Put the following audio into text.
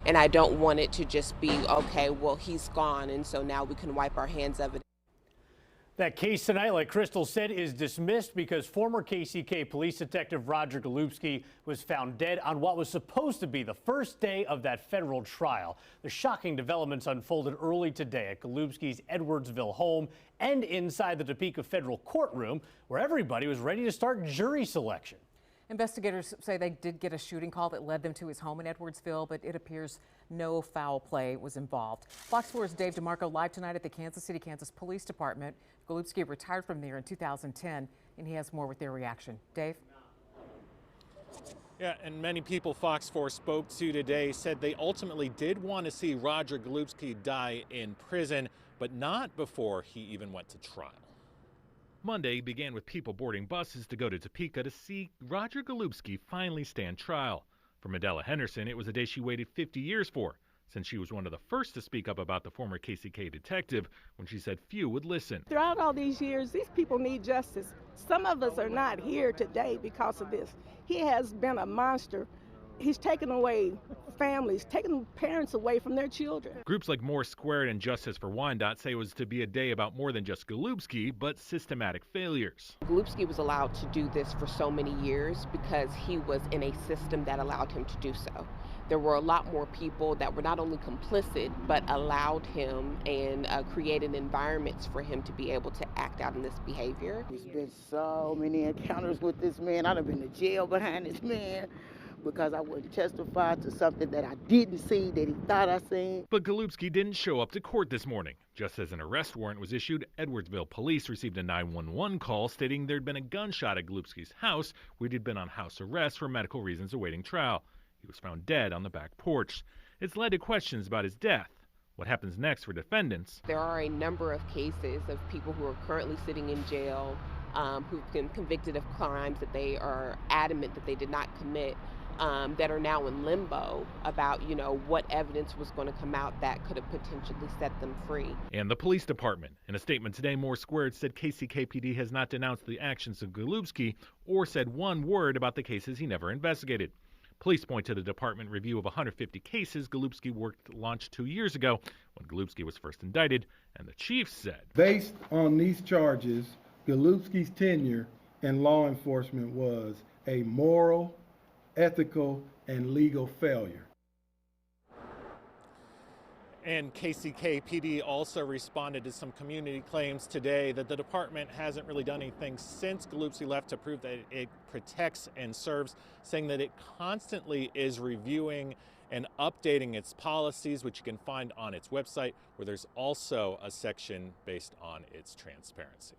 And I don't want it to just be, okay, well, he's gone, and so now we can wipe our hands of it. That case tonight, like Crystal said, is dismissed because former KCK police detective Roger Golubski was found dead on what was supposed to be the first day of that federal trial. The shocking developments unfolded early today at Golubski's Edwardsville home and inside the Topeka federal courtroom, where everybody was ready to start jury selection. Investigators say they did get a shooting call that led them to his home in Edwardsville, but it appears no foul play was involved. Fox 4's Dave DeMarco live tonight at the Kansas City, Kansas Police Department. Golubski retired from there in 2010, and he has more with their reaction. Dave? Yeah, and many people Fox 4 spoke to today said they ultimately did want to see Roger Golubski die in prison, but not before he even went to trial. Monday began with people boarding buses to go to Topeka to see Roger Golubski finally stand trial. For Medella Henderson, it was a day she waited 50 years for, since she was one of the first to speak up about the former KCK detective when she said few would listen. Throughout all these years, these people need justice. Some of us are not here today because of this. He has been a monster. He's taken away families, taken parents away from their children. Groups like Moore Squared and Justice for Wyandotte say it was to be a day about more than just Golubski, but systematic failures. Golubski was allowed to do this for so many years because he was in a system that allowed him to do so. There were a lot more people that were not only complicit, but allowed him and created environments for him to be able to act out in this behavior. There's been so many encounters with this man. I've been to jail behind this man because I wouldn't testify to something that I didn't see that he thought I seen. But Golubski didn't show up to court this morning. Just as an arrest warrant was issued, Edwardsville police received a 911 call stating there'd been a gunshot at Golubski's house, where he'd been on house arrest for medical reasons awaiting trial. He was found dead on the back porch. It's led to questions about his death. What happens next for defendants? There are a number of cases of people who are currently sitting in jail, who've been convicted of crimes that they are adamant that they did not commit, that are now in limbo about, what evidence was going to come out that could have potentially set them free. And the police department. In a statement today, Moore Squared said KCKPD has not denounced the actions of Golubski or said one word about the cases he never investigated. Police point to the department review of 150 cases Golubski launched 2 years ago when Golubski was first indicted, and the chief said, based on these charges, Golubski's tenure in law enforcement was a moral, ethical, and legal failure. And KCKPD also responded to some community claims today that the department hasn't really done anything since Golubski left to prove that it protects and serves, saying that it constantly is reviewing and updating its policies, which you can find on its website, where there's also a section based on its transparency.